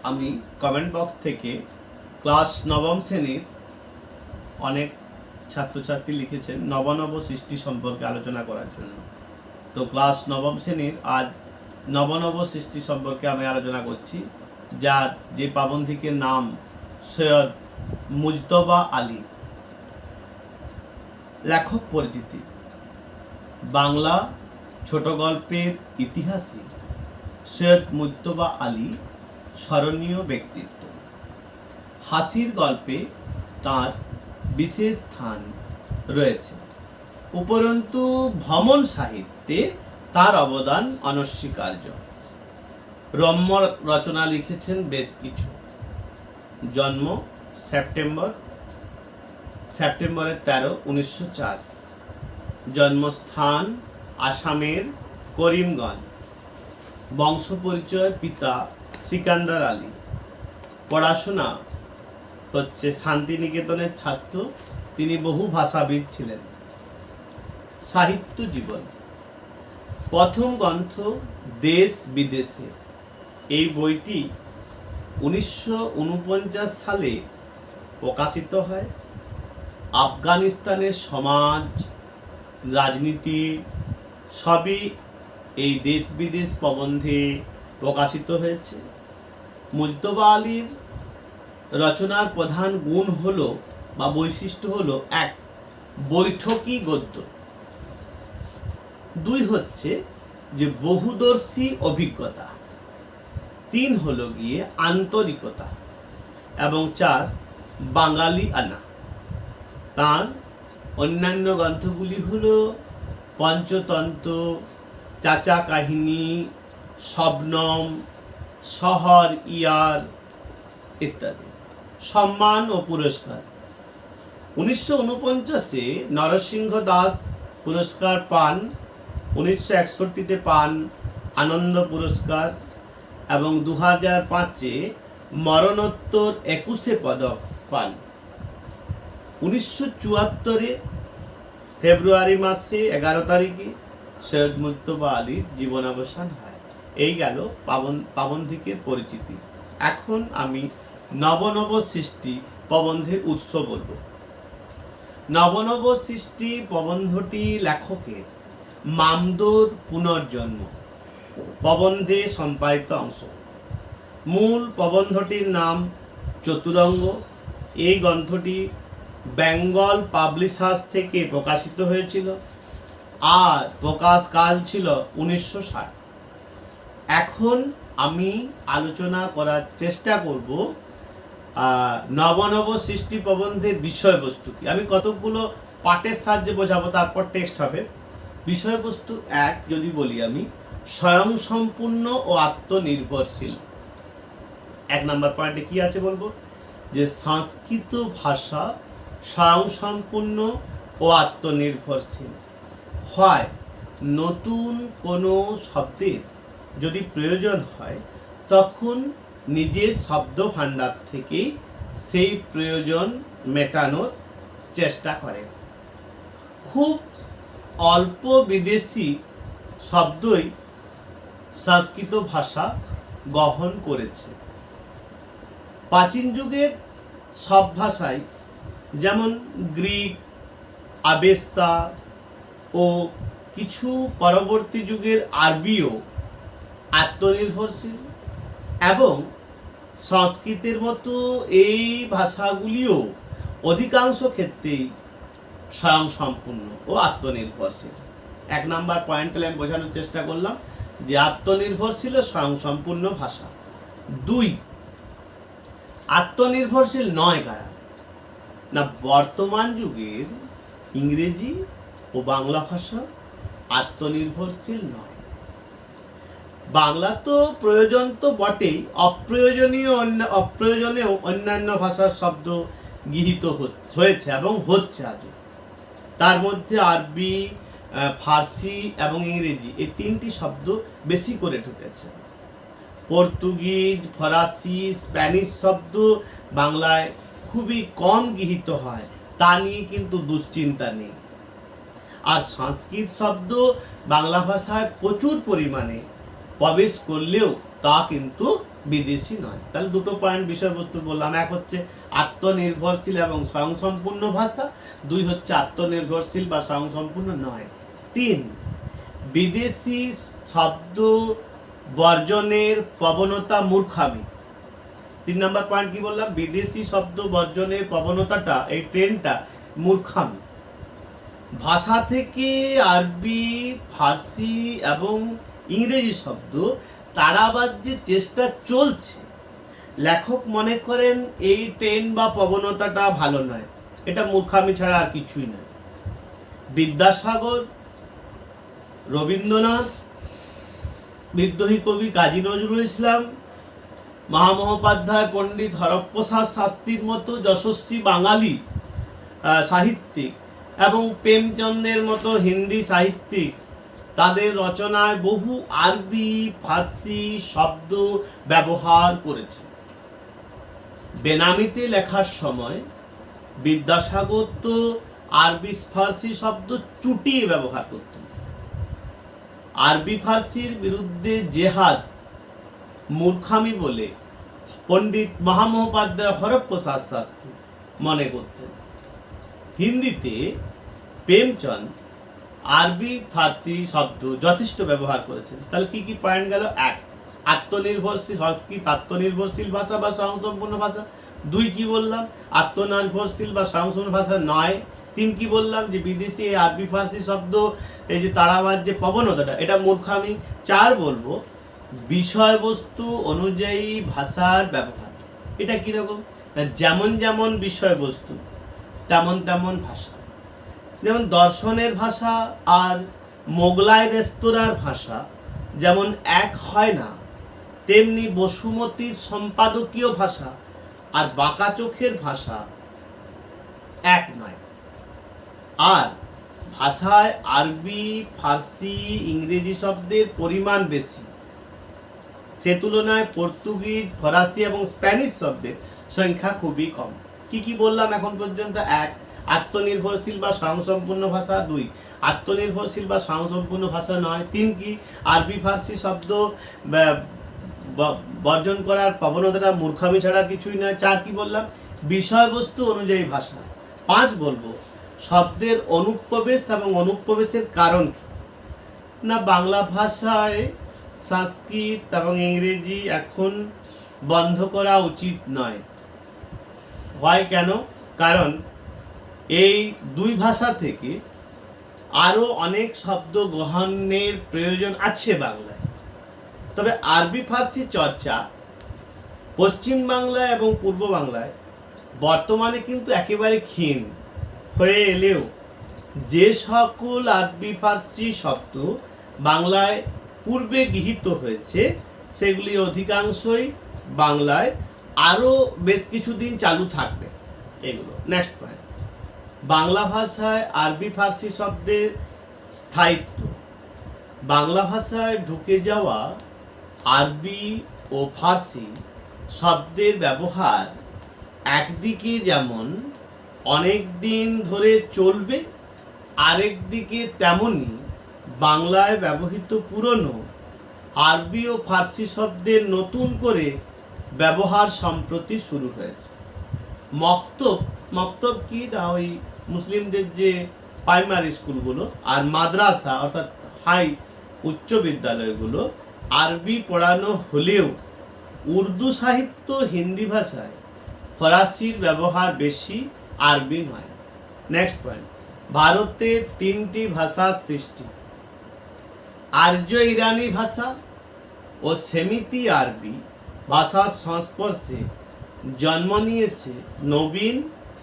আমি comment box থেকে class নবম শ্রেণীর অনেক ছাত্রছাত্রী লিখেছেন নব সৃষ্টি সম্পর্কে আলোচনা করার জন্য। তো ক্লাস নবম শ্রেণীর আজ নব সৃষ্টি সম্পর্কে আমি আলোচনা করছি, যার যে পাবন্ধিকের নাম সৈয়দ মুজতবা আলী। লেখক পরিচিতি: বাংলা ছোট গল্পের ইতিহাসে সৈয়দ মুজতবা আলী স্মরণীয় ব্যক্তিত্ব। হাসির গল্পে তার বিশেষ স্থান রয়েছে, উপরন্তু ভ্রমণ সাহিত্যে তার অবদান অনস্বীকার্য। রম্য রচনা লিখেছেন বেশ কিছু। জন্ম সেপ্টেম্বরের 13, 1904। জন্মস্থান আসামের করিমগঞ্জ। বংশ পরিচয়: পিতা সিকান্দার আলী। পড়াশোনা হচ্ছে শান্তিনিকেতনের ছাত্র, তিনি বহু ভাষাবিদ ছিলেন। সাহিত্য জীবন: প্রথম গ্রন্থ দেশ বিদেশে, এই বইটি 1949 সালে প্রকাশিত হয়। আফগানিস্তানের সমাজ রাজনীতি সবই এই দেশ বিদেশ প্রবন্ধে প্রকাশিত হয়েছে। মুজতবা আলীর রচনার প্রধান গুণ হলো বা বৈশিষ্ট্য হলো: 1, বৈঠকি গদ্য; 2 হচ্ছে যে বহুদর্শী অভিজ্ঞতা; 3 হলো গিয়ে আন্তরিকতা; এবং 4, বাঙালি আনা। তার অন্যান্য গ্রন্থগুলি হলো পঞ্চতন্ত্র, চাচা কাহিনী, শবনম, শহর ইয়ার ইত্যাদি। সম্মান ও পুরস্কার: 1949-এ নরসিংহ দাস পুরস্কার পান, 1961-তে পান আনন্দ পুরস্কার, এবং 2005-এ মরণোত্তর 21 পদক পান। 1974-এ ফেব্রুয়ারি মাসে 11 তারিখে সৈয়দ মুজতবা আলীর জীবনাবসান হয়। এই গেল পাবন্ধিকের পরিচিতি। এখন আমি নব সৃষ্টি প্রবন্ধের উৎস বলব। নব সৃষ্টি প্রবন্ধটি লেখকের মামদোর পুনর্জন্ম প্রবন্ধে সম্পাদিত অংশ। মূল প্রবন্ধটির নাম চতুরঙ্গ। এই গ্রন্থটি বেঙ্গল পাবলিশার্স থেকে প্রকাশিত হয়েছিল, আর প্রকাশকাল ছিল 1960। এখন আমি আলোচনা করার চেষ্টা করব নব সৃষ্টি প্রবন্ধের বিষয়বস্তু কি। আমি কতগুলো পাঠের সাহায্যে বোঝাবো, তারপর টেক্সট হবে। বিষয়বস্তু 1 যদি বলি আমি, স্বয়ংসম্পূর্ণ ও আত্মনির্ভরশীল। 1 নম্বর পয়েন্টে কি আছে বলবো, যে সংস্কৃত ভাষা স্বয়ংসম্পূর্ণ ও আত্মনির্ভরশীল হয়। নতুন কোনো শব্দের যদি প্রয়োজন হয়, তখন নিজের শব্দ ভাণ্ডার থেকে সেই প্রয়োজন মেটানোর চেষ্টা করে। খুব অল্প বিদেশি শব্দই সংস্কৃত ভাষা গ্রহণ করেছে। প্রাচীন যুগের সব ভাষাই, যেমন গ্রিক, আবেস্তা ও কিছু পরবর্তী যুগের আরবিও আত্মনির্ভরশীল, এবং সংস্কৃতের মতো এই ভাষাগুলিও অধিকাংশ ক্ষেত্রেই স্বয়ংসম্পূর্ণ ও আত্মনির্ভরশীল। 1 নাম্বার পয়েন্টে আমি বোঝানোর চেষ্টা করলাম যে আত্মনির্ভরশীল ও স্বয়ংসম্পূর্ণ ভাষা। 2, আত্মনির্ভরশীল নয় কারা না, বর্তমান যুগের ইংরেজি ও বাংলা ভাষা আত্মনির্ভরশীল নয়। বাংলা তো প্রয়োজন তো বটেই, অপ্রয়োজনেও অন্যান্য ভাষার শব্দ গৃহীত হয়েছে এবং হচ্ছে আজও। তার মধ্যে আরবি, ফার্সি এবং ইংরেজি, এই 3টি শব্দ বেশি করে ঢুকেছে। পর্তুগিজ, ফরাসি, স্প্যানিশ শব্দ বাংলায় খুবই কম গৃহীত হয়, তা নিয়ে কিন্তু দুশ্চিন্তা নেই। আর সংস্কৃত শব্দ বাংলা ভাষায় প্রচুর পরিমাণে প্রবেশ করলেও তা কিন্তু বিদেশি নয়। তাহলে দুটো পয়েন্ট বিষয়বস্তু বললাম, এক হচ্ছে আত্মনির্ভরশীল এবং স্বয়ংসম্পূর্ণ ভাষা, দুই হচ্ছে আত্মনির্ভরশীল বা স্বয়ংসম্পূর্ণ নয়। তিন, বিদেশি শব্দ বর্জনের প্রবণতা মূর্খামি। 3 নম্বর পয়েন্ট কি বললাম, বিদেশি শব্দ বর্জনের প্রবণতাটা, এই ট্রেন্ডটা মূর্খামি। ভাষা থেকে আরবি, ফার্সি এবং ইংরেজি শব্দ তাড়াবার যে চেষ্টা চলছে, লেখক মনে করেন এই ট্রেন্ড বা প্রবণতাটা ভালো নয়, এটা মূর্খামি ছাড়া আর কিছুই নয়। বিদ্যাসাগর, রবীন্দ্রনাথ, বিদ্রোহী কবি কাজী নজরুল ইসলাম, মহামহোপাধ্যায়, পণ্ডিত হরপ্রসাদ শাস্ত্রীর মতো যশস্বী বাঙালি সাহিত্যিক এবং প্রেমচন্দের মতো হিন্দি সাহিত্যিক, তাদের রচনায় বহু আরবি, ফার্সি শব্দ ব্যবহার করেছে। বেনামিতে লেখার সময় বিদ্যাসাগর তো আরবি ফার্সি শব্দ চুটিয়ে ব্যবহার করতেন। আরবি ফার্সির বিরুদ্ধে জেহাদ মূর্খামি বলে পণ্ডিত মহামহোপাধ্যায়, হরপ্রসাদ শাস্ত্রী মনে করতেন। হিন্দিতে প্রেমচন্দ আরবি ফার্সি শব্দ যথেষ্ট ব্যবহার করেছেন। তাহলে কি কি পয়েন্ট গেল? এক, আত্মনির্ভরশীল সংস্কৃত, আত্মনির্ভরশীল ভাষা বা স্বয়ংসম্পূর্ণ ভাষা। দুই, কি বললাম, আত্মনির্ভরশীল বা স্বয়ংসম্পূর্ণ ভাষা নয়। তিন, কি বললাম, যে বিদেশি আরবি ফার্সি শব্দ এই যে তাড়াবার যে প্রবণতাটা, এটা মূর্খামি। চার, বলবো বিষয়বস্তু অনুযায়ী ভাষার ব্যবহার। এটা কিরকম? যেমন যেমন বিষয়বস্তু তেমন তেমন ভাষা। যেমন দর্শনের ভাষা আর মোগলাই রেস্তোরাঁর ভাষা যেমন এক হয় না, তেমনি বসুমতীর সম্পাদকীয় ভাষা আর বাঁকা চোখের ভাষা এক নয়। আর ভাষায় আরবি, ফার্সি, ইংরেজি শব্দের পরিমাণ বেশি, সে তুলনায় পর্তুগিজ, ফরাসি এবং স্প্যানিশ শব্দের সংখ্যা খুবই কম। কি কি বললাম এখন পর্যন্ত? এক, আত্মনির্ভরশীল বা স্বয়ংসম্পূর্ণ ভাষা। দুই, আত্মনির্ভরশীল বা স্বয়ংসম্পূর্ণ ভাষা নয়। তিন, কি আরবি ফার্সি শব্দ বর্জন করার প্রবণতাটা মূর্খামি ছাড়া কিছুই নয়। চার, কি বললাম, বিষয়বস্তু অনুযায়ী ভাষা। পাঁচ, বলবো শব্দের অনুপ্রবেশ এবং অনুপ্রবেশের কারণ কি। না, বাংলা ভাষায় সংস্কৃত এবং ইংরেজি এখন বন্ধ করা উচিত নয়। হয় কেন? কারণ এই দুই ভাষা থেকে আরও অনেক শব্দ গ্রহণের প্রয়োজন আছে বাংলায়। তবে আরবি ফার্সি চর্চা পশ্চিম বাংলায় এবং পূর্ব বাংলায় বর্তমানে কিন্তু একেবারে ক্ষীণ হয়ে এলেও যে সকল আরবি ফার্সি শব্দ বাংলায় পূর্বে গৃহীত হয়েছে, সেগুলি অধিকাংশই বাংলায় আরও বেশ কিছুদিন চালু থাকবে। এগুলো নেক্সট পয়েন্ট। বাংলা ভাষায় আরবি ফার্সি শব্দের স্থায়িত্ব। বাংলা ভাষায় ঢুকে যাওয়া আরবি ও ফার্সি শব্দের ব্যবহার একদিকে যেমন অনেক দিন ধরে চলবে, আরেক দিকে তেমনি বাংলায় ব্যবহৃত পুরনো আরবি ও ফার্সি শব্দের নতুন করে ব্যবহার সম্প্রতি শুরু হয়েছে। মক্তব কি না, ওই মুসলিমদের যে প্রাইমারি স্কুলগুলো আর মাদ্রাসা অর্থাৎ হাই উচ্চ বিদ্যালয়গুলো আরবি পড়ানো হলেও উর্দু সাহিত্য হিন্দি ভাষায় ফরাসির ব্যবহার বেশি, আরবি নয়। Next point. ভারতে তিনটি ভাষার সৃষ্টি। আর্য ইরানি ভাষা ও সেমিতি আরবি ভাষার সংস্পর্শে জন্ম নিয়েছে নবীন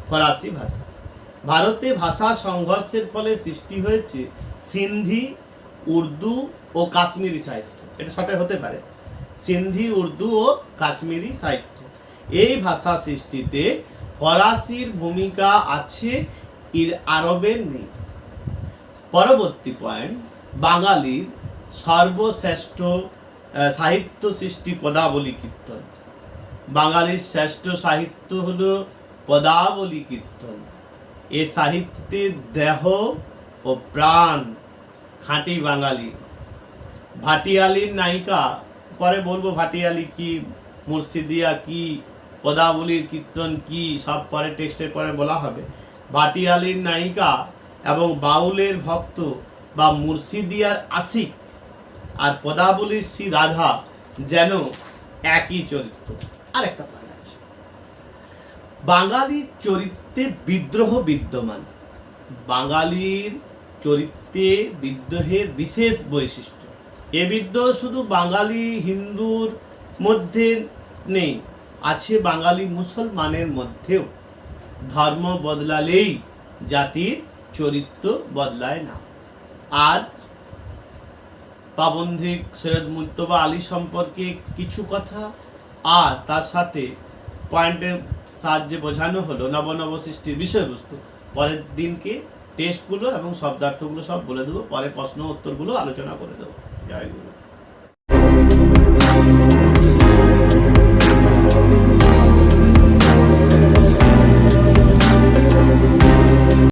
ফরাসি ভাষা। ভারতে ভাষা সংঘর্ষের ফলে সৃষ্টি হয়েছে সিন্ধি, উর্দু ও কাশ্মীরি সাহিত্য। এটা সঠিক হতে পারে, সিন্ধি, উর্দু ও কাশ্মীরি সাহিত্য। এই ভাষা সৃষ্টিতে ফরাসির ভূমিকা আছে, আরবের নেই। পরবর্তী পয়েন্ট, বাঙালির সর্বশ্রেষ্ঠ সাহিত্য সৃষ্টি পদাবলী কীর্তন। বাঙালির শ্রেষ্ঠ সাহিত্য হলো পদাবলী কীর্তন। এ সাহিত্যের দেহ ও প্রাণ খাঁটি বাঙালি। ভাটিয়ালির নায়িকা, পরে বলবো ভাটিয়ালি কি মুর্শিদিয়া কি, পদাবলীর কীর্তন কি, সব পরে টেক্সটের পরে বলা হবে। ভাটিয়ালির নায়িকা এবং বাউলের ভক্ত বা মুর্শিদিয়ার আশিক আর পদাবলীর শ্রী রাধা যেন একই চরিত্র। আর একটা পাঠ আছে, বাঙালির চরিত্রে বিদ্রোহ বিদ্যমান। বাঙালির চরিত্রে বিদ্রোহের বিশেষ বৈশিষ্ট্য। এ বিদ্রোহ শুধু বাঙালি হিন্দুর মধ্যে নেই, আছে বাঙালি মুসলমানের মধ্যেও। ধর্ম বদলালেই জাতির চরিত্র বদলায় না। আজ পাবন্ধিক সৈয়দ মুজতবা আলী সম্পর্কে কিছু কথা আর তার সাথে পয়েন্টের সাহায্যে বোঝানো হলো নবনব সৃষ্টির বিষয়বস্তু। পরের দিনকে টেস্টগুলো এবং শব্দার্থগুলো সব বলে দেবো, পরে প্রশ্ন উত্তরগুলো আলোচনা করে দেবো। জয় গুরু।